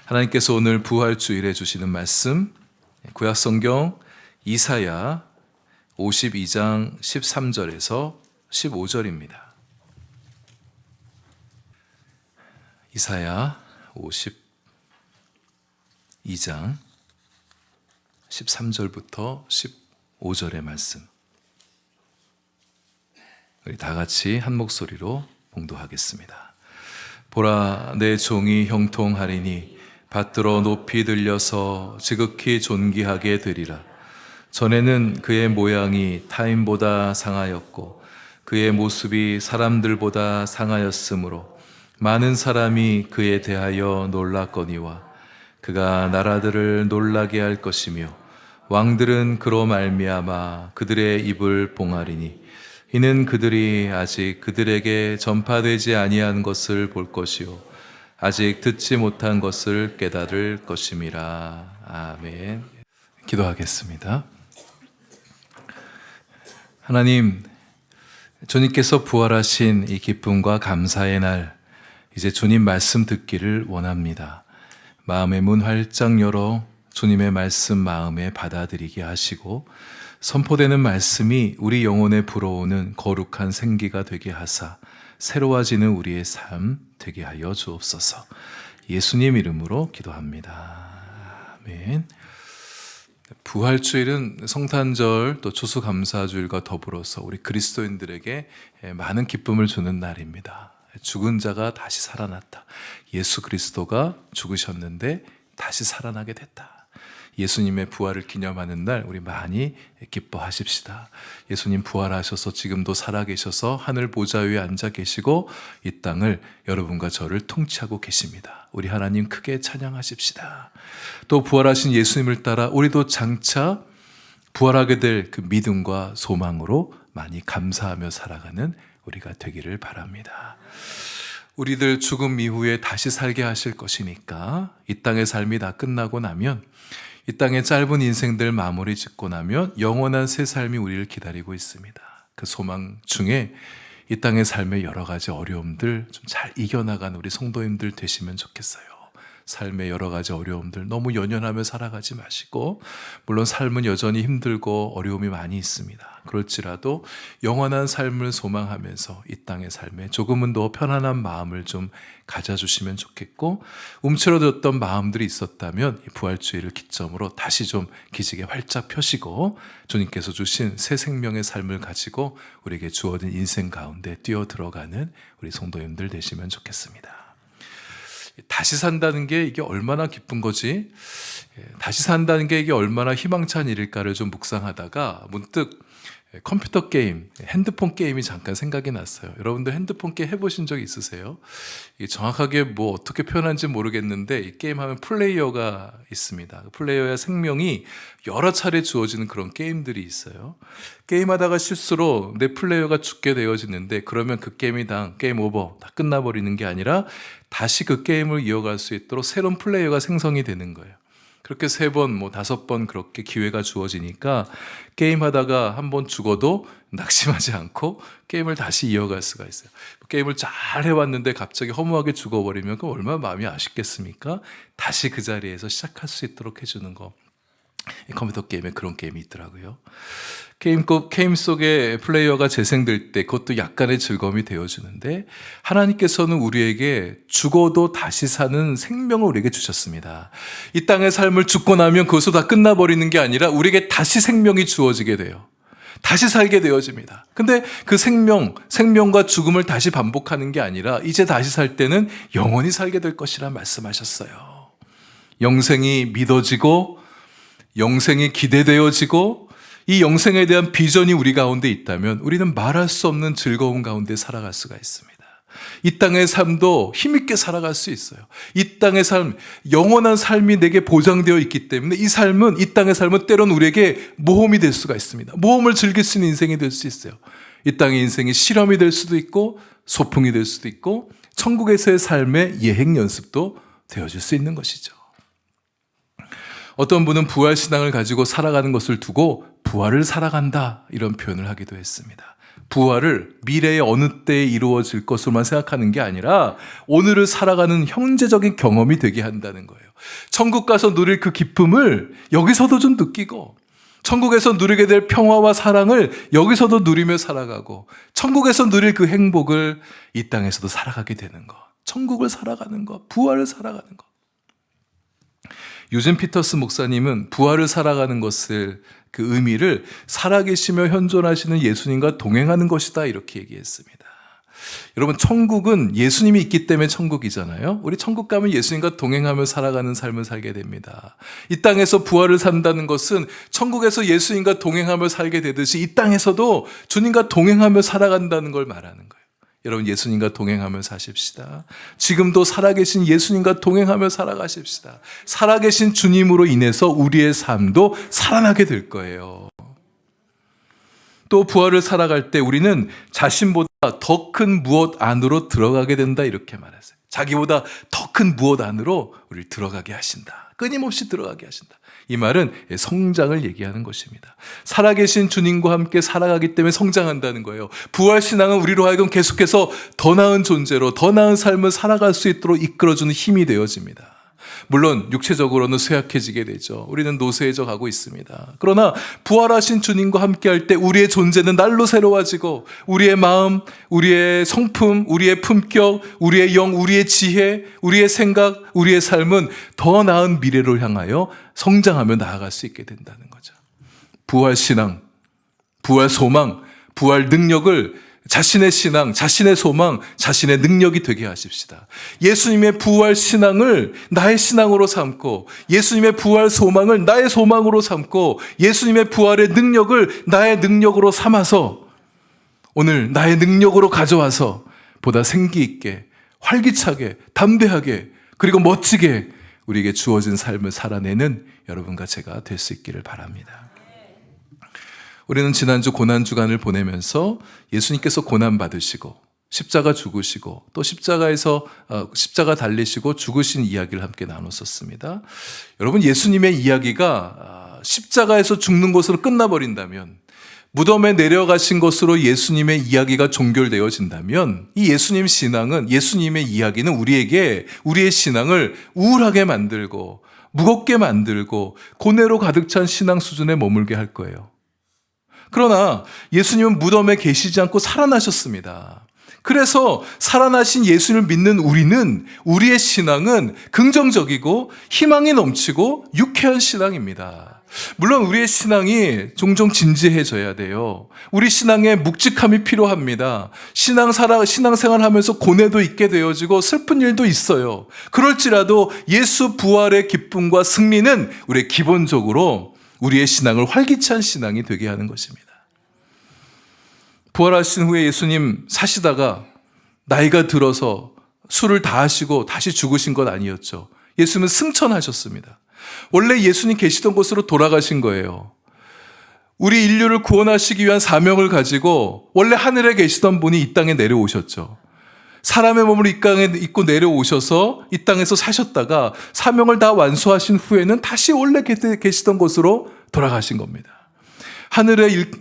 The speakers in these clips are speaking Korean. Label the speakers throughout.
Speaker 1: 하나님께서 오늘 부활주일에 주시는 말씀, 구약성경 이사야 52장 13절에서 15절입니다. 이사야 52장 13절부터 15절의 말씀, 우리 다 같이 한 목소리로 봉독하겠습니다. 보라, 내 종이 형통하리니 받들어 높이 들려서 지극히 존귀하게 되리라. 전에는 그의 모양이 타인보다 상하였고 그의 모습이 사람들보다 상하였으므로 많은 사람이 그에 대하여 놀랐거니와 그가 나라들을 놀라게 할 것이며 왕들은 그로 말미암아 그들의 입을 봉하리니 이는 그들이 아직 그들에게 전파되지 아니한 것을 볼 것이요 아직 듣지 못한 것을 깨달을 것임이라. 아멘. 기도하겠습니다. 하나님, 주님께서 부활하신 이 기쁨과 감사의 날, 이제 주님 말씀 듣기를 원합니다. 마음의 문 활짝 열어 주님의 말씀 마음에 받아들이게 하시고 선포되는 말씀이 우리 영혼에 불어오는 거룩한 생기가 되게 하사 새로워지는 우리의 삶 되게 하여 주옵소서. 예수님 이름으로 기도합니다. 아멘. 부활주일은 성탄절 또 추수감사주일과 더불어서 우리 그리스도인들에게 많은 기쁨을 주는 날입니다. 죽은 자가 다시 살아났다. 예수 그리스도가 죽으셨는데 다시 살아나게 됐다. 예수님의 부활을 기념하는 날 우리 많이 기뻐하십시다. 예수님 부활하셔서 지금도 살아계셔서 하늘 보좌 위에 앉아 계시고 이 땅을 여러분과 저를 통치하고 계십니다. 우리 하나님 크게 찬양하십시다. 또 부활하신 예수님을 따라 우리도 장차 부활하게 될 그 믿음과 소망으로 많이 감사하며 살아가는 우리가 되기를 바랍니다. 우리들 죽음 이후에 다시 살게 하실 것이니까 이 땅의 삶이 다 끝나고 나면, 이 땅의 짧은 인생들 마무리 짓고 나면 영원한 새 삶이 우리를 기다리고 있습니다. 그 소망 중에 이 땅의 삶의 여러 가지 어려움들 좀 잘 이겨나간 우리 성도님들 되시면 좋겠어요. 삶의 여러 가지 어려움들 너무 연연하며 살아가지 마시고, 물론 삶은 여전히 힘들고 어려움이 많이 있습니다. 그럴지라도 영원한 삶을 소망하면서 이 땅의 삶에 조금은 더 편안한 마음을 좀 가져주시면 좋겠고, 움츠러들었던 마음들이 있었다면 이 부활주의를 기점으로 다시 좀 기지개 활짝 펴시고 주님께서 주신 새 생명의 삶을 가지고 우리에게 주어진 인생 가운데 뛰어 들어가는 우리 성도님들 되시면 좋겠습니다. 다시 산다는 게 이게 얼마나 기쁜 거지? 다시 산다는 게 이게 얼마나 희망찬 일일까를 좀 묵상하다가 문득 컴퓨터 게임, 핸드폰 게임이 잠깐 생각이 났어요. 여러분들 핸드폰 게임 해보신 적 있으세요? 이게 정확하게 뭐 어떻게 표현하는지 모르겠는데 이 게임하면 플레이어가 있습니다. 플레이어의 생명이 여러 차례 주어지는 그런 게임들이 있어요. 게임하다가 실수로 내 플레이어가 죽게 되어지는데 그러면 그 게임이 게임 오버, 다 끝나버리는 게 아니라 다시 그 게임을 이어갈 수 있도록 새로운 플레이어가 생성이 되는 거예요. 그렇게 3번, 5번 그렇게 기회가 주어지니까 게임하다가 한번 죽어도 낙심하지 않고 게임을 다시 이어갈 수가 있어요. 게임을 잘 해왔는데 갑자기 허무하게 죽어버리면 그 얼마나 마음이 아쉽겠습니까? 다시 그 자리에서 시작할 수 있도록 해주는 거. 컴퓨터 게임에 그런 게임이 있더라고요. 게임 속에 플레이어가 재생될 때 그것도 약간의 즐거움이 되어주는데, 하나님께서는 우리에게 죽어도 다시 사는 생명을 우리에게 주셨습니다. 이 땅의 삶을 죽고 나면 그것도 다 끝나버리는 게 아니라 우리에게 다시 생명이 주어지게 돼요. 다시 살게 되어집니다. 근데 그 생명과 죽음을 다시 반복하는 게 아니라 이제 다시 살 때는 영원히 살게 될 것이라 말씀하셨어요. 영생이 믿어지고 영생이 기대되어지고 이 영생에 대한 비전이 우리 가운데 있다면 우리는 말할 수 없는 즐거움 가운데 살아갈 수가 있습니다. 이 땅의 삶도 힘있게 살아갈 수 있어요. 이 땅의 삶, 영원한 삶이 내게 보장되어 있기 때문에 이 땅의 삶은 때론 우리에게 모험이 될 수가 있습니다. 모험을 즐길 수 있는 인생이 될 수 있어요. 이 땅의 인생이 실험이 될 수도 있고 소풍이 될 수도 있고 천국에서의 삶의 예행 연습도 되어질 수 있는 것이죠. 어떤 분은 부활신앙을 가지고 살아가는 것을 두고 부활을 살아간다 이런 표현을 하기도 했습니다. 부활을 미래의 어느 때에 이루어질 것으로만 생각하는 게 아니라 오늘을 살아가는 현재적인 경험이 되게 한다는 거예요. 천국 가서 누릴 그 기쁨을 여기서도 좀 느끼고, 천국에서 누리게 될 평화와 사랑을 여기서도 누리며 살아가고, 천국에서 누릴 그 행복을 이 땅에서도 살아가게 되는 것. 천국을 살아가는 것, 부활을 살아가는 것. 유진 피터스 목사님은 부활을 살아가는 것을, 그 의미를 살아계시며 현존하시는 예수님과 동행하는 것이다, 이렇게 얘기했습니다. 여러분, 천국은 예수님이 있기 때문에 천국이잖아요. 우리 천국 가면 예수님과 동행하며 살아가는 삶을 살게 됩니다. 이 땅에서 부활을 산다는 것은 천국에서 예수님과 동행하며 살게 되듯이 이 땅에서도 주님과 동행하며 살아간다는 걸 말하는 거예요. 여러분, 예수님과 동행하며 사십시다. 지금도 살아계신 예수님과 동행하며 살아가십시다. 살아계신 주님으로 인해서 우리의 삶도 살아나게 될 거예요. 또 부활을 살아갈 때 우리는 자신보다 더 큰 무엇 안으로 들어가게 된다, 이렇게 말했어요. 자기보다 더 큰 무엇 안으로 우리를 들어가게 하신다. 끊임없이 들어가게 하신다. 이 말은 성장을 얘기하는 것입니다. 살아계신 주님과 함께 살아가기 때문에 성장한다는 거예요. 부활신앙은 우리로 하여금 계속해서 더 나은 존재로, 더 나은 삶을 살아갈 수 있도록 이끌어주는 힘이 되어집니다. 물론 육체적으로는 쇠약해지게 되죠. 우리는 노쇠해져 가고 있습니다. 그러나 부활하신 주님과 함께할 때 우리의 존재는 날로 새로워지고, 우리의 마음, 우리의 성품, 우리의 품격, 우리의 영, 우리의 지혜, 우리의 생각, 우리의 삶은 더 나은 미래를 향하여 성장하며 나아갈 수 있게 된다는 거죠. 부활 신앙, 부활 소망, 부활 능력을 자신의 신앙, 자신의 소망, 자신의 능력이 되게 하십시다. 예수님의 부활 신앙을 나의 신앙으로 삼고, 예수님의 부활 소망을 나의 소망으로 삼고, 예수님의 부활의 능력을 나의 능력으로 삼아서 오늘 나의 능력으로 가져와서 보다 생기 있게, 활기차게, 담대하게, 그리고 멋지게 우리에게 주어진 삶을 살아내는 여러분과 제가 될 수 있기를 바랍니다. 우리는 지난주 고난주간을 보내면서 예수님께서 고난받으시고 십자가 죽으시고 또 십자가에서 십자가 달리시고 죽으신 이야기를 함께 나눴었습니다. 여러분, 예수님의 이야기가 십자가에서 죽는 것으로 끝나버린다면, 무덤에 내려가신 것으로 예수님의 이야기가 종결되어진다면, 이 예수님 신앙은, 예수님의 이야기는 우리에게 우리의 신앙을 우울하게 만들고 무겁게 만들고 고뇌로 가득 찬 신앙 수준에 머물게 할 거예요. 그러나 예수님은 무덤에 계시지 않고 살아나셨습니다. 그래서 살아나신 예수님을 믿는 우리는, 우리의 신앙은 긍정적이고 희망이 넘치고 유쾌한 신앙입니다. 물론 우리의 신앙이 종종 진지해져야 돼요. 우리 신앙에 묵직함이 필요합니다. 신앙생활하면서 고뇌도 있게 되어지고 슬픈 일도 있어요. 그럴지라도 예수 부활의 기쁨과 승리는 우리의 기본적으로 우리의 신앙을 활기찬 신앙이 되게 하는 것입니다. 부활하신 후에 예수님 사시다가 나이가 들어서 술을 다 하시고 다시 죽으신 것 아니었죠. 예수님은 승천하셨습니다. 원래 예수님 계시던 곳으로 돌아가신 거예요. 우리 인류를 구원하시기 위한 사명을 가지고 원래 하늘에 계시던 분이 이 땅에 내려오셨죠. 사람의 몸을 이 땅에 입고 내려오셔서 이 땅에서 사셨다가 사명을 다 완수하신 후에는 다시 원래 계시던 곳으로 돌아가신 겁니다.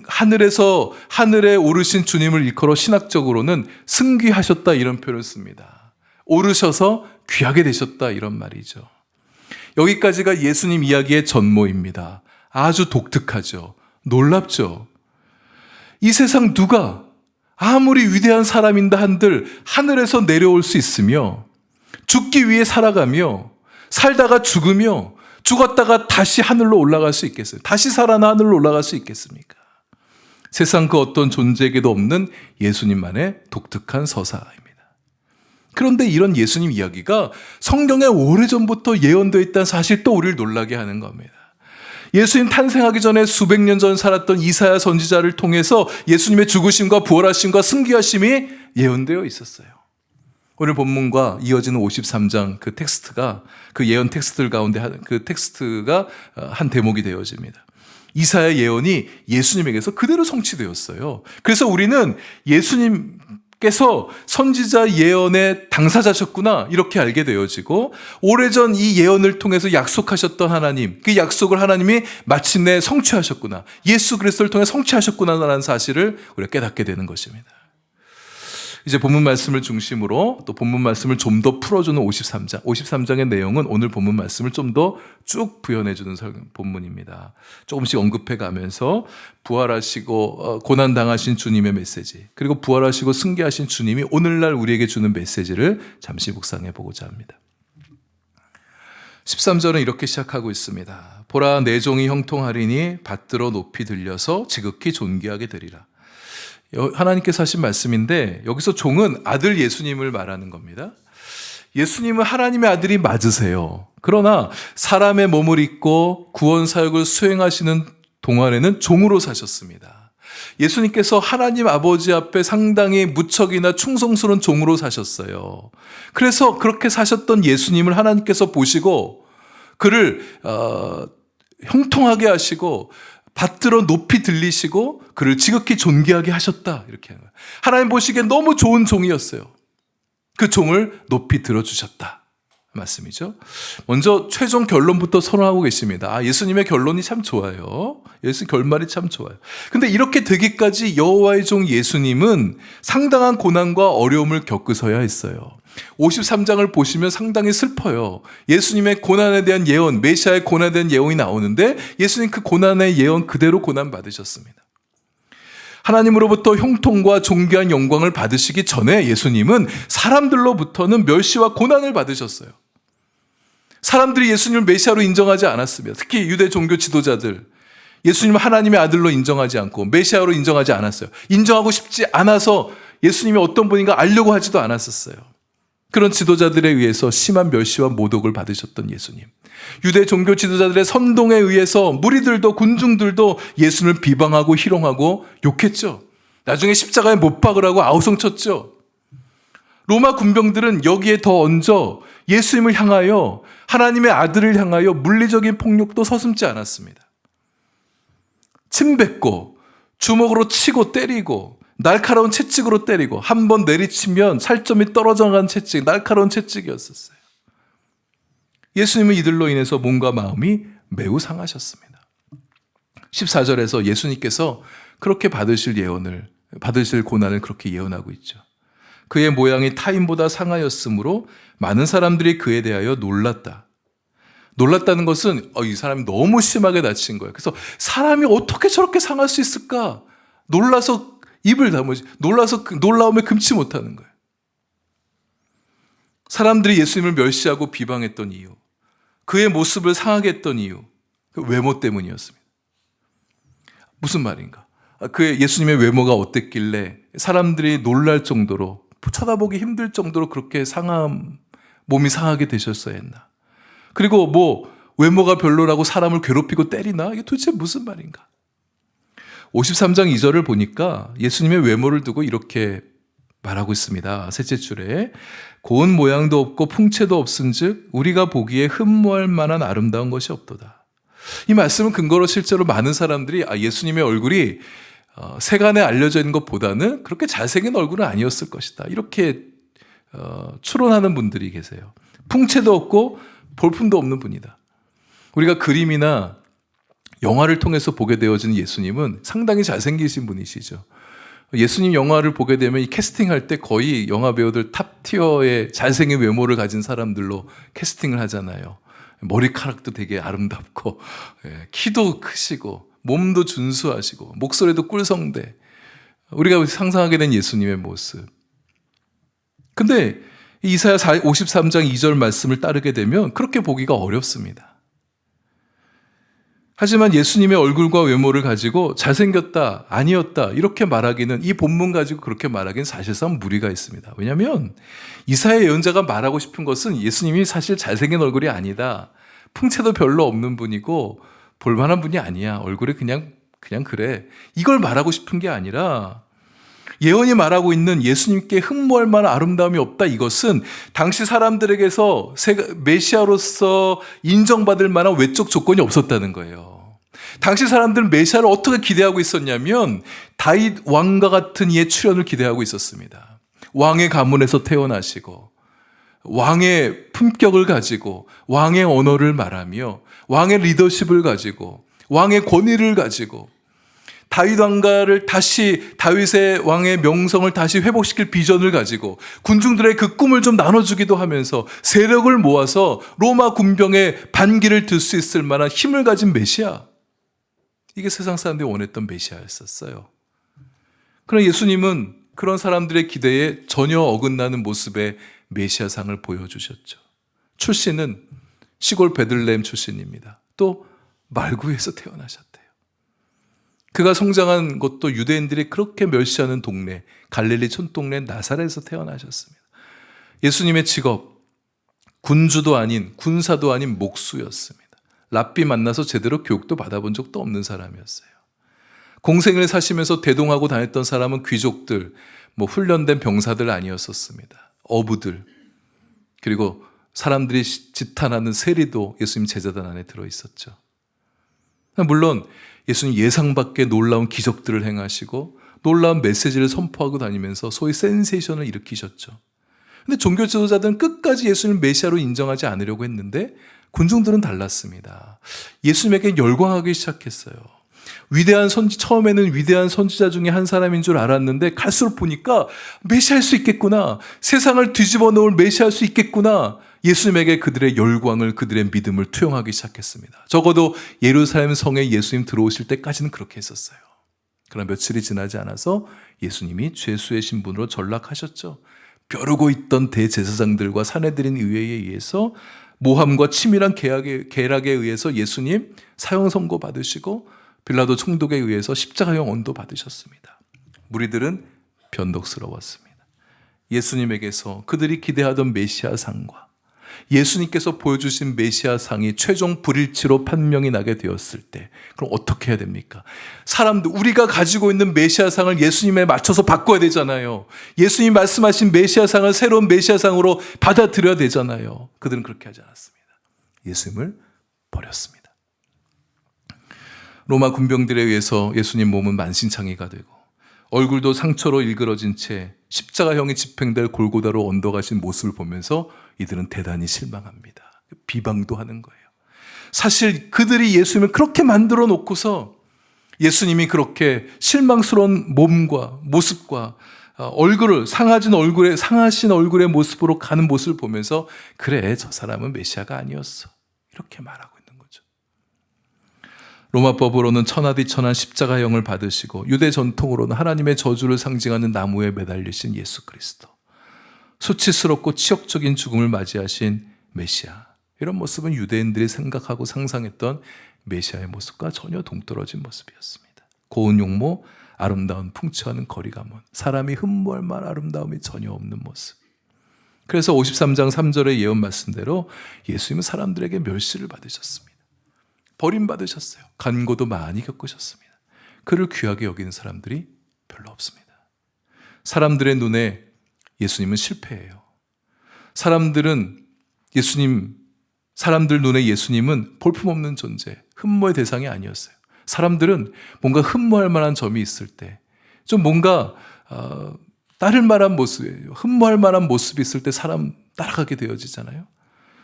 Speaker 1: 하늘에서 하늘에 오르신 주님을 일컬어 신학적으로는 승귀하셨다, 이런 표현을 씁니다. 오르셔서 귀하게 되셨다, 이런 말이죠. 여기까지가 예수님 이야기의 전모입니다. 아주 독특하죠. 놀랍죠. 이 세상 누가 아무리 위대한 사람인다 한들 하늘에서 내려올 수 있으며, 죽기 위해 살아가며 살다가 죽으며 죽었다가 다시 하늘로 올라갈 수 있겠어요? 다시 살아나 하늘로 올라갈 수 있겠습니까? 세상 그 어떤 존재에게도 없는 예수님만의 독특한 서사입니다. 그런데 이런 예수님 이야기가 성경에 오래전부터 예언되어 있다는 사실, 또 우리를 놀라게 하는 겁니다. 예수님 탄생하기 전에 수백 년 전 살았던 이사야 선지자를 통해서 예수님의 죽으심과 부활하심과 승귀하심이 예언되어 있었어요. 오늘 본문과 이어지는 53장 그 텍스트가, 그 예언 텍스트들 가운데 그 텍스트가 한 대목이 되어집니다. 이사야 예언이 예수님에게서 그대로 성취되었어요. 그래서 우리는 예수님 께서 선지자 예언의 당사자셨구나 이렇게 알게 되어지고, 오래전 이 예언을 통해서 약속하셨던 하나님, 그 약속을 하나님이 마침내 성취하셨구나, 예수 그리스도를 통해 성취하셨구나라는 사실을 우리가 깨닫게 되는 것입니다. 이제 본문 말씀을 중심으로 또 본문 말씀을 좀 더 풀어주는 53장의 내용은 오늘 본문 말씀을 좀 더 쭉 부연해주는 본문입니다. 조금씩 언급해 가면서 부활하시고 고난당하신 주님의 메시지, 그리고 부활하시고 승계하신 주님이 오늘날 우리에게 주는 메시지를 잠시 묵상해 보고자 합니다. 13절은 이렇게 시작하고 있습니다. 보라, 내 종이 형통하리니 받들어 높이 들려서 지극히 존귀하게 되리라. 하나님께서 하신 말씀인데, 여기서 종은 아들 예수님을 말하는 겁니다. 예수님은 하나님의 아들이 맞으세요. 그러나 사람의 몸을 입고 구원 사역을 수행하시는 동안에는 종으로 사셨습니다. 예수님께서 하나님 아버지 앞에 상당히 무척이나 충성스러운 종으로 사셨어요. 그래서 그렇게 사셨던 예수님을 하나님께서 보시고 그를 형통하게 하시고 받들어 높이 들리시고 그를 지극히 존귀하게 하셨다, 이렇게 하는 거예요. 하나님 보시기에 너무 좋은 종이었어요. 그 종을 높이 들어주셨다 말씀이죠. 먼저 최종 결론부터 선언하고 계십니다. 예수님의 결론이 참 좋아요. 예수 결말이 참 좋아요. 근데 이렇게 되기까지 여호와의 종 예수님은 상당한 고난과 어려움을 겪으셔야 했어요. 53장을 보시면 상당히 슬퍼요. 예수님의 고난에 대한 예언, 메시아의 고난에 대한 예언이 나오는데 예수님 그 고난의 예언 그대로 고난 받으셨습니다. 하나님으로부터 형통과 존귀한 영광을 받으시기 전에 예수님은 사람들로부터는 멸시와 고난을 받으셨어요. 사람들이 예수님을 메시아로 인정하지 않았습니다. 특히 유대 종교 지도자들, 예수님을 하나님의 아들로 인정하지 않고 메시아로 인정하지 않았어요. 인정하고 싶지 않아서 예수님이 어떤 분인가 알려고 하지도 않았었어요. 그런 지도자들에 의해서 심한 멸시와 모독을 받으셨던 예수님, 유대 종교 지도자들의 선동에 의해서 무리들도 군중들도 예수님을 비방하고 희롱하고 욕했죠. 나중에 십자가에 못 박으라고 아우성쳤죠. 로마 군병들은 여기에 더 얹어 예수님을 향하여, 하나님의 아들을 향하여 물리적인 폭력도 서슴지 않았습니다. 침뱉고 주먹으로 치고 때리고 날카로운 채찍으로 때리고, 한 번 내리치면 살점이 떨어져 간 채찍, 날카로운 채찍이었었어요. 예수님은 이들로 인해서 몸과 마음이 매우 상하셨습니다. 14절에서 예수님께서 그렇게 받으실 고난을 그렇게 예언하고 있죠. 그의 모양이 타인보다 상하였으므로 많은 사람들이 그에 대하여 놀랐다. 놀랐다는 것은 이 사람이 너무 심하게 다친 거예요. 그래서 사람이 어떻게 저렇게 상할 수 있을까? 놀라서 입을 다무지, 놀라서 놀라움에 금치 못하는 거예요. 사람들이 예수님을 멸시하고 비방했던 이유, 그의 모습을 상하게 했던 이유, 그 외모 때문이었습니다. 무슨 말인가? 그의 예수님의 외모가 어땠길래 사람들이 놀랄 정도로, 쳐다보기 힘들 정도로 그렇게 몸이 상하게 되셨어야 했나? 그리고 외모가 별로라고 사람을 괴롭히고 때리나? 이게 도대체 무슨 말인가? 53장 2절을 보니까 예수님의 외모를 두고 이렇게 말하고 있습니다. 셋째 줄에 고운 모양도 없고 풍채도 없은즉 우리가 보기에 흠모할 만한 아름다운 것이 없도다. 이 말씀은 근거로 실제로 많은 사람들이 예수님의 얼굴이 세간에 알려져 있는 것보다는 그렇게 잘생긴 얼굴은 아니었을 것이다, 이렇게 추론하는 분들이 계세요. 풍채도 없고 볼품도 없는 분이다. 우리가 그림이나 영화를 통해서 보게 되어지는 예수님은 상당히 잘생기신 분이시죠. 예수님 영화를 보게 되면 이 캐스팅할 때 거의 영화 배우들 탑 티어의 잘생긴 외모를 가진 사람들로 캐스팅을 하잖아요. 머리카락도 되게 아름답고, 키도 크시고, 몸도 준수하시고, 목소리도 꿀성대. 우리가 상상하게 된 예수님의 모습. 근데 이사야 53장 2절 말씀을 따르게 되면 그렇게 보기가 어렵습니다. 하지만 예수님의 얼굴과 외모를 가지고 잘생겼다, 아니었다 이렇게 말하기는, 이 본문 가지고 그렇게 말하기는 사실상 무리가 있습니다. 왜냐하면 이사야 예언자가 말하고 싶은 것은 예수님이 사실 잘생긴 얼굴이 아니다, 풍채도 별로 없는 분이고 볼만한 분이 아니야, 얼굴이 그냥 그래, 이걸 말하고 싶은 게 아니라, 예언이 말하고 있는 예수님께 흠모할 만한 아름다움이 없다, 이것은 당시 사람들에게서 메시아로서 인정받을 만한 외적 조건이 없었다는 거예요. 당시 사람들은 메시아를 어떻게 기대하고 있었냐면 다윗 왕과 같은 이의 출현을 기대하고 있었습니다. 왕의 가문에서 태어나시고 왕의 품격을 가지고 왕의 언어를 말하며 왕의 리더십을 가지고 왕의 권위를 가지고 다윗 왕가를 다시 다윗의 왕의 명성을 다시 회복시킬 비전을 가지고 군중들의 그 꿈을 좀 나눠주기도 하면서 세력을 모아서 로마 군병의 반기를 들 수 있을 만한 힘을 가진 메시아, 이게 세상 사람들이 원했던 메시아였었어요. 그러나 예수님은 그런 사람들의 기대에 전혀 어긋나는 모습의 메시아상을 보여주셨죠. 출신은 시골 베들레헴 출신입니다. 또 말구에서 태어나셨대요. 그가 성장한 곳도 유대인들이 그렇게 멸시하는 동네, 갈릴리 촌동네 나사렛에서 태어나셨습니다. 예수님의 직업, 군주도 아닌 군사도 아닌 목수였습니다. 랍비 만나서 제대로 교육도 받아본 적도 없는 사람이었어요. 공생을 사시면서 대동하고 다녔던 사람은 귀족들, 훈련된 병사들 아니었었습니다. 어부들, 그리고 사람들이 지탄하는 세리도 예수님 제자단 안에 들어있었죠. 물론 예수님 예상 밖의 놀라운 기적들을 행하시고 놀라운 메시지를 선포하고 다니면서 소위 센세이션을 일으키셨죠. 근데 종교 지도자들은 끝까지 예수님을 메시아로 인정하지 않으려고 했는데 군중들은 달랐습니다. 예수님에게 열광하기 시작했어요. 처음에는 위대한 선지자 중에 한 사람인 줄 알았는데 갈수록 보니까 메시아일 수 있겠구나. 세상을 뒤집어 놓을 메시아일 수 있겠구나. 예수님에게 그들의 열광을, 그들의 믿음을 투영하기 시작했습니다. 적어도 예루살렘 성에 예수님 들어오실 때까지는 그렇게 했었어요. 그러나 며칠이 지나지 않아서 예수님이 죄수의 신분으로 전락하셨죠. 벼르고 있던 대제사장들과 사내들인 의회에 의해서 모함과 치밀한 계략에 의해서 예수님 사형 선고 받으시고 빌라도 총독에 의해서 십자가형 언도 받으셨습니다. 무리들은 변덕스러웠습니다. 예수님에게서 그들이 기대하던 메시아상과 예수님께서 보여주신 메시아상이 최종 불일치로 판명이 나게 되었을 때 그럼 어떻게 해야 됩니까? 우리가 가지고 있는 메시아상을 예수님에 맞춰서 바꿔야 되잖아요. 예수님 말씀하신 메시아상을 새로운 메시아상으로 받아들여야 되잖아요. 그들은 그렇게 하지 않았습니다. 예수님을 버렸습니다. 로마 군병들에 의해서 예수님 몸은 만신창이가 되고 얼굴도 상처로 일그러진 채 십자가형이 집행될 골고다로 얹어가신 모습을 보면서 이들은 대단히 실망합니다. 비방도 하는 거예요. 사실 그들이 예수님을 그렇게 만들어 놓고서 예수님이 그렇게 실망스러운 몸과 모습과 상하신 얼굴의 모습으로 가는 모습을 보면서 그래, 저 사람은 메시아가 아니었어. 이렇게 말하고 있는 거죠. 로마법으로는 천하디천한 십자가형을 받으시고 유대 전통으로는 하나님의 저주를 상징하는 나무에 매달리신 예수 그리스도, 수치스럽고 치욕적인 죽음을 맞이하신 메시아, 이런 모습은 유대인들이 생각하고 상상했던 메시아의 모습과 전혀 동떨어진 모습이었습니다. 고운 용모, 아름다운 풍채와는 거리가 먼, 사람이 흠모할 만한 아름다움이 전혀 없는 모습. 그래서 53장 3절의 예언 말씀대로 예수님은 사람들에게 멸시를 받으셨습니다. 버림받으셨어요. 간고도 많이 겪으셨습니다. 그를 귀하게 여기는 사람들이 별로 없습니다. 사람들의 눈에 예수님은 실패예요. 사람들 눈에 예수님은 볼품없는 존재, 흠모의 대상이 아니었어요. 사람들은 뭔가 흠모할 만한 점이 있을 때, 좀 뭔가 따를 만한 모습이에요. 흠모할 만한 모습이 있을 때 사람 따라가게 되어지잖아요.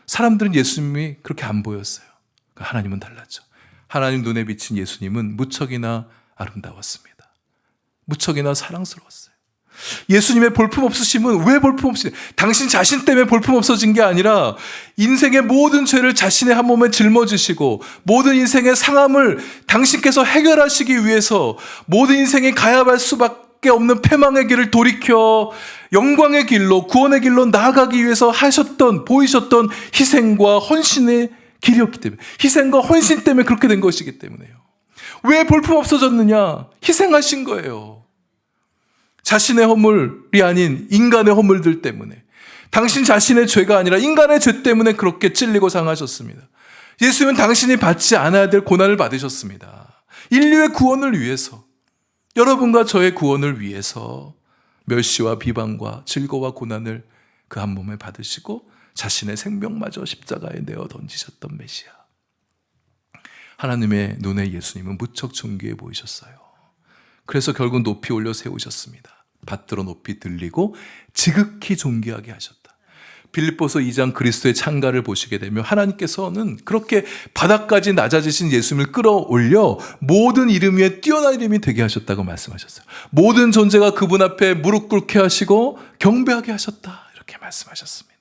Speaker 1: 사람들은 예수님이 그렇게 안 보였어요. 하나님은 달랐죠. 하나님 눈에 비친 예수님은 무척이나 아름다웠습니다. 무척이나 사랑스러웠어요. 예수님의 볼품없으심은 왜 볼품없으신? 당신 자신 때문에 볼품없어진 게 아니라 인생의 모든 죄를 자신의 한 몸에 짊어지시고 모든 인생의 상함을 당신께서 해결하시기 위해서 모든 인생이 가야 할 수밖에 없는 패망의 길을 돌이켜 영광의 길로, 구원의 길로 나아가기 위해서 보이셨던 희생과 헌신의 길이었기 때문에, 희생과 헌신 때문에 그렇게 된 것이기 때문에요. 왜 볼품없어졌느냐? 희생하신 거예요. 자신의 허물이 아닌 인간의 허물들 때문에, 당신 자신의 죄가 아니라 인간의 죄 때문에 그렇게 찔리고 상하셨습니다. 예수님은 당신이 받지 않아야 될 고난을 받으셨습니다. 인류의 구원을 위해서, 여러분과 저의 구원을 위해서 멸시와 비방과 질거와 고난을 그 한 몸에 받으시고 자신의 생명마저 십자가에 내어 던지셨던 메시아. 하나님의 눈에 예수님은 무척 존귀해 보이셨어요. 그래서 결국 높이 올려 세우셨습니다. 받들어 높이 들리고 지극히 존귀하게 하셨다. 빌립보서 2장 그리스도의 창가를 보시게 되면 하나님께서는 그렇게 바닥까지 낮아지신 예수님을 끌어올려 모든 이름 위에 뛰어난 이름이 되게 하셨다고 말씀하셨어요. 모든 존재가 그분 앞에 무릎 꿇게 하시고 경배하게 하셨다, 이렇게 말씀하셨습니다.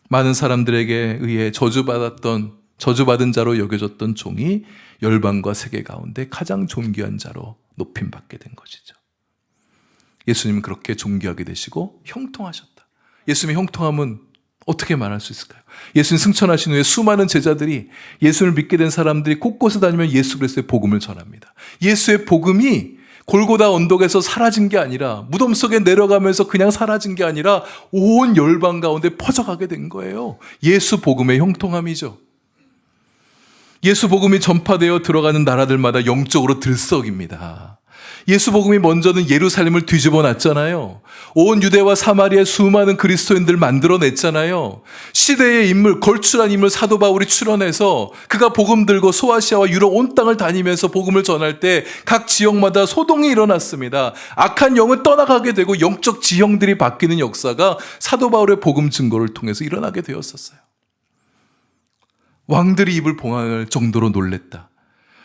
Speaker 1: 많은 사람들에게 의해 저주받은 자로 여겨졌던 종이 열방과 세계 가운데 가장 존귀한 자로 높임받게 된 것이죠. 예수님은 그렇게 존귀하게 되시고 형통하셨다. 예수님의 형통함은 어떻게 말할 수 있을까요? 예수님 승천하신 후에 수많은 제자들이, 예수를 믿게 된 사람들이 곳곳에 다니며 예수 그리스도의 복음을 전합니다. 예수의 복음이 골고다 언덕에서 사라진 게 아니라, 무덤 속에 내려가면서 그냥 사라진 게 아니라 온 열방 가운데 퍼져가게 된 거예요. 예수 복음의 형통함이죠. 예수 복음이 전파되어 들어가는 나라들마다 영적으로 들썩입니다. 예수 복음이 먼저는 예루살렘을 뒤집어 놨잖아요. 온 유대와 사마리아의 수많은 그리스도인들 만들어냈잖아요. 시대의 인물, 걸출한 인물 사도 바울이 출현해서 그가 복음 들고 소아시아와 유럽 온 땅을 다니면서 복음을 전할 때 각 지역마다 소동이 일어났습니다. 악한 영은 떠나가게 되고 영적 지형들이 바뀌는 역사가 사도 바울의 복음 증거를 통해서 일어나게 되었었어요. 왕들이 입을 봉할 정도로 놀랬다.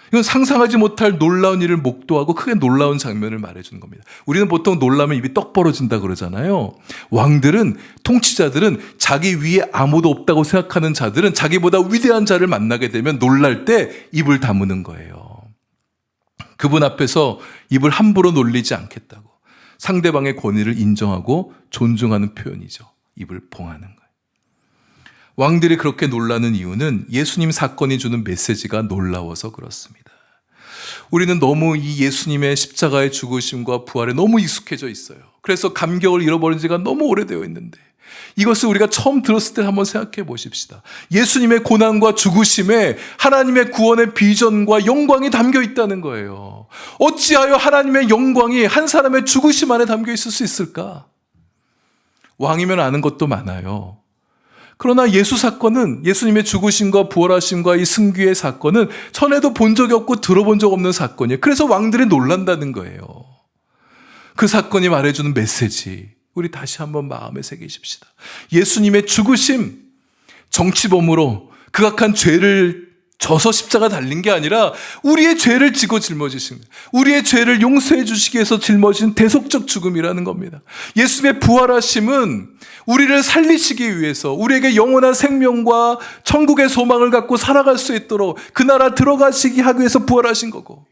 Speaker 1: 이건 상상하지 못할 놀라운 일을 목도하고 크게 놀라운 장면을 말해주는 겁니다. 우리는 보통 놀라면 입이 떡 벌어진다 그러잖아요. 왕들은, 통치자들은, 자기 위에 아무도 없다고 생각하는 자들은 자기보다 위대한 자를 만나게 되면 놀랄 때 입을 다무는 거예요. 그분 앞에서 입을 함부로 놀리지 않겠다고, 상대방의 권위를 인정하고 존중하는 표현이죠. 입을 봉하는 거예요. 왕들이 그렇게 놀라는 이유는 예수님 사건이 주는 메시지가 놀라워서 그렇습니다. 우리는 너무 이 예수님의 십자가의 죽으심과 부활에 너무 익숙해져 있어요. 그래서 감격을 잃어버린 지가 너무 오래되어 있는데, 이것을 우리가 처음 들었을 때 한번 생각해 보십시다. 예수님의 고난과 죽으심에 하나님의 구원의 비전과 영광이 담겨 있다는 거예요. 어찌하여 하나님의 영광이 한 사람의 죽으심 안에 담겨 있을 수 있을까? 왕이면 아는 것도 많아요. 그러나 예수 사건은, 예수님의 죽으심과 부활하심과 이 승귀의 사건은 전에도 본 적이 없고 들어본 적 없는 사건이에요. 그래서 왕들이 놀란다는 거예요. 그 사건이 말해주는 메시지, 우리 다시 한번 마음에 새기십시다. 예수님의 죽으심, 정치범으로 극악한 죄를 져서 십자가 달린 게 아니라 우리의 죄를 지고 짊어지신, 우리의 죄를 용서해 주시기 위해서 짊어진 대속적 죽음이라는 겁니다. 예수님의 부활하심은 우리를 살리시기 위해서, 우리에게 영원한 생명과 천국의 소망을 갖고 살아갈 수 있도록 그 나라 들어가시기 하기 위해서 부활하신 거고,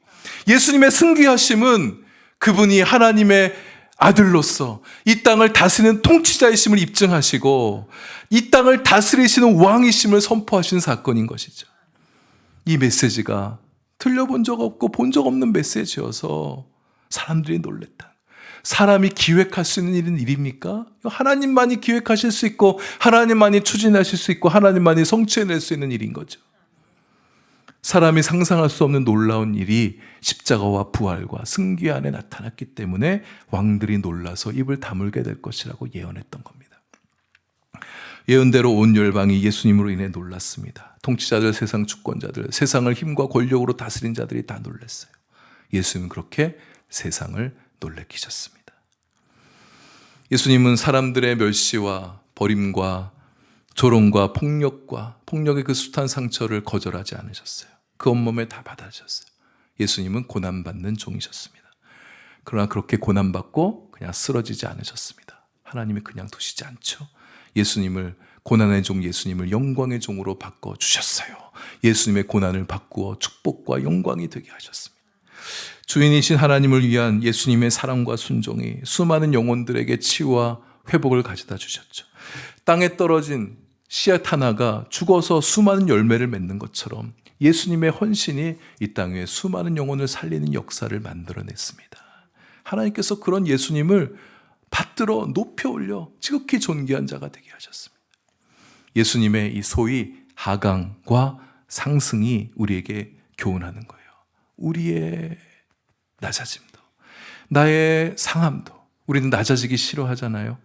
Speaker 1: 예수님의 승귀하심은 그분이 하나님의 아들로서 이 땅을 다스리는 통치자이심을 입증하시고 이 땅을 다스리시는 왕이심을 선포하신 사건인 것이죠. 이 메시지가 들려본 적 없고 본 적 없는 메시지여서 사람들이 놀랬다. 사람이 기획할 수 있는 일입니까? 하나님만이 기획하실 수 있고 하나님만이 추진하실 수 있고 하나님만이 성취해낼 수 있는 일인 거죠. 사람이 상상할 수 없는 놀라운 일이 십자가와 부활과 승귀 안에 나타났기 때문에 왕들이 놀라서 입을 다물게 될 것이라고 예언했던 겁니다. 예언대로 온 열방이 예수님으로 인해 놀랐습니다. 통치자들, 세상 주권자들, 세상을 힘과 권력으로 다스린 자들이 다 놀랐어요. 예수님은 그렇게 세상을 놀래키셨습니다. 예수님은 사람들의 멸시와 버림과 조롱과 폭력의 그 숱한 상처를 거절하지 않으셨어요. 그 온몸에 다 받아주셨어요. 예수님은 고난받는 종이셨습니다. 그러나 그렇게 고난받고 그냥 쓰러지지 않으셨습니다. 하나님이 그냥 두시지 않죠. 예수님을, 고난의 종 예수님을 영광의 종으로 바꿔주셨어요. 예수님의 고난을 바꾸어 축복과 영광이 되게 하셨습니다. 주인이신 하나님을 위한 예수님의 사랑과 순종이 수많은 영혼들에게 치유와 회복을 가져다 주셨죠. 땅에 떨어진 씨앗 하나가 죽어서 수많은 열매를 맺는 것처럼 예수님의 헌신이 이 땅에 수많은 영혼을 살리는 역사를 만들어냈습니다. 하나님께서 그런 예수님을 받들어 높여 올려 지극히 존귀한 자가 되게 하셨습니다. 예수님의 이 소위 하강과 상승이 우리에게 교훈하는 거예요. 우리의 낮아짐도, 나의 상함도, 우리는 낮아지기 싫어하잖아요.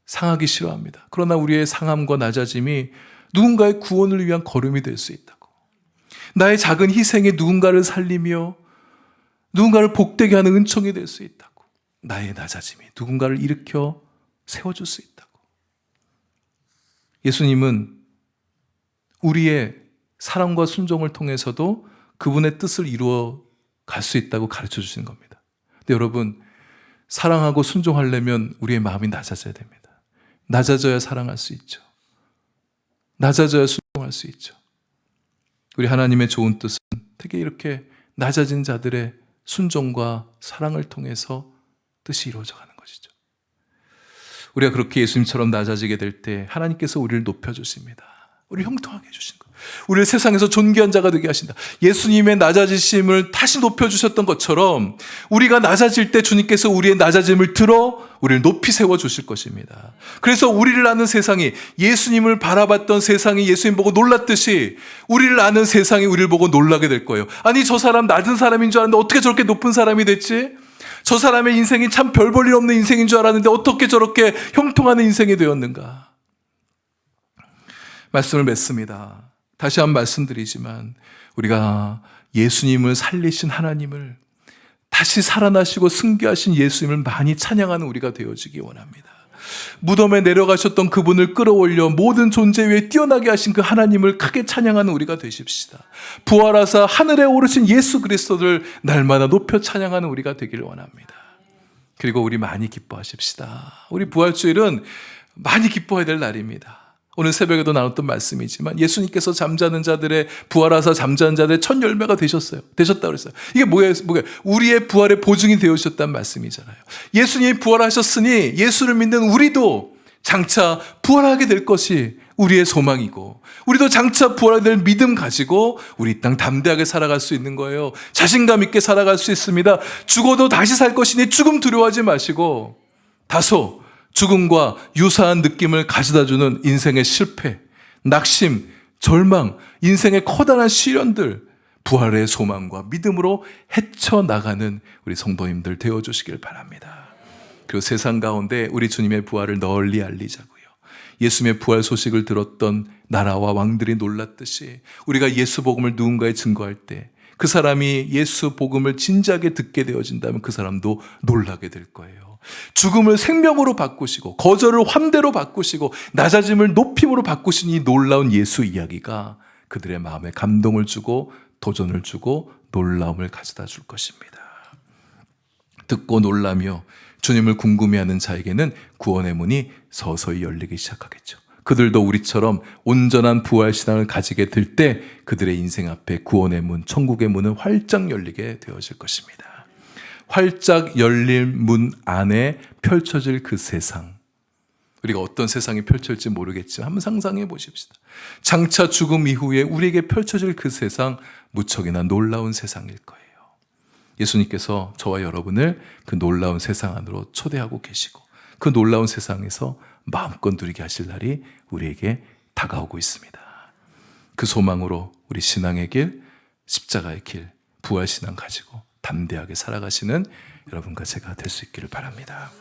Speaker 1: 상하기 싫어합니다. 그러나 우리의 상함과 낮아짐이 누군가의 구원을 위한 걸음이 될 수 있다고. 나의 작은 희생이 누군가를 살리며 누군가를 복되게 하는 은총이 될 수 있다고. 나의 낮아짐이 누군가를 일으켜 세워줄 수 있다고. 예수님은 우리의 사랑과 순종을 통해서도 그분의 뜻을 이루어 갈 수 있다고 가르쳐 주시는 겁니다. 근데 여러분, 사랑하고 순종하려면 우리의 마음이 낮아져야 됩니다. 낮아져야 사랑할 수 있죠. 낮아져야 순종할 수 있죠. 우리 하나님의 좋은 뜻은 되게 이렇게 낮아진 자들의 순종과 사랑을 통해서 뜻이 이루어져 가는 것이죠. 우리가 그렇게 예수님처럼 낮아지게 될 때 하나님께서 우리를 높여주십니다. 우리를 형통하게 해주신 거예요. 우리를 세상에서 존귀한 자가 되게 하신다. 예수님의 낮아지심을 다시 높여주셨던 것처럼 우리가 낮아질 때 주님께서 우리의 낮아짐을 들어 우리를 높이 세워주실 것입니다. 그래서 우리를 아는 세상이, 예수님을 바라봤던 세상이 예수님 보고 놀랐듯이 우리를 아는 세상이 우리를 보고 놀라게 될 거예요. 아니, 저 사람 낮은 사람인 줄 알았는데 어떻게 저렇게 높은 사람이 됐지? 저 사람의 인생이 참 별 볼 일 없는 인생인 줄 알았는데 어떻게 저렇게 형통하는 인생이 되었는가? 말씀을 맺습니다. 다시 한번 말씀드리지만 우리가 예수님을 살리신 하나님을, 다시 살아나시고 승귀하신 예수님을 많이 찬양하는 우리가 되어지기 원합니다. 무덤에 내려가셨던 그분을 끌어올려 모든 존재 위에 뛰어나게 하신 그 하나님을 크게 찬양하는 우리가 되십시다. 부활하사 하늘에 오르신 예수 그리스도를 날마다 높여 찬양하는 우리가 되기를 원합니다. 그리고 우리 많이 기뻐하십시다. 우리 부활주일은 많이 기뻐해야 될 날입니다. 오늘 새벽에도 나눴던 말씀이지만 예수님께서 잠자는 자들의, 부활하사 잠자는 자들의 첫 열매가 되셨다고 그랬어요. 이게 뭐예요? 우리의 부활의 보증이 되어주셨다는 말씀이잖아요. 예수님이 부활하셨으니 예수를 믿는 우리도 장차 부활하게 될 것이 우리의 소망이고, 우리도 장차 부활하게 될 믿음 가지고 우리 땅 담대하게 살아갈 수 있는 거예요. 자신감 있게 살아갈 수 있습니다. 죽어도 다시 살 것이니 죽음 두려워하지 마시고, 다소 죽음과 유사한 느낌을 가져다주는 인생의 실패, 낙심, 절망, 인생의 커다란 시련들, 부활의 소망과 믿음으로 헤쳐나가는 우리 성도님들 되어주시길 바랍니다. 그리고 세상 가운데 우리 주님의 부활을 널리 알리자고요. 예수님의 부활 소식을 들었던 나라와 왕들이 놀랐듯이 우리가 예수 복음을 누군가에 증거할 때 그 사람이 예수 복음을 진지하게 듣게 되어진다면 그 사람도 놀라게 될 거예요. 죽음을 생명으로 바꾸시고 거절을 환대로 바꾸시고 낮아짐을 높임으로 바꾸신 이 놀라운 예수 이야기가 그들의 마음에 감동을 주고 도전을 주고 놀라움을 가져다 줄 것입니다. 듣고 놀라며 주님을 궁금해하는 자에게는 구원의 문이 서서히 열리기 시작하겠죠. 그들도 우리처럼 온전한 부활신앙을 가지게 될 때 그들의 인생 앞에 구원의 문, 천국의 문은 활짝 열리게 되어질 것입니다. 활짝 열릴 문 안에 펼쳐질 그 세상, 우리가 어떤 세상이 펼쳐질지 모르겠지만 한번 상상해 보십시다. 장차 죽음 이후에 우리에게 펼쳐질 그 세상, 무척이나 놀라운 세상일 거예요. 예수님께서 저와 여러분을 그 놀라운 세상 안으로 초대하고 계시고 그 놀라운 세상에서 마음껏 누리게 하실 날이 우리에게 다가오고 있습니다. 그 소망으로 우리 신앙의 길, 십자가의 길, 부활신앙 가지고 담대하게 살아가시는 여러분과 제가 될 수 있기를 바랍니다.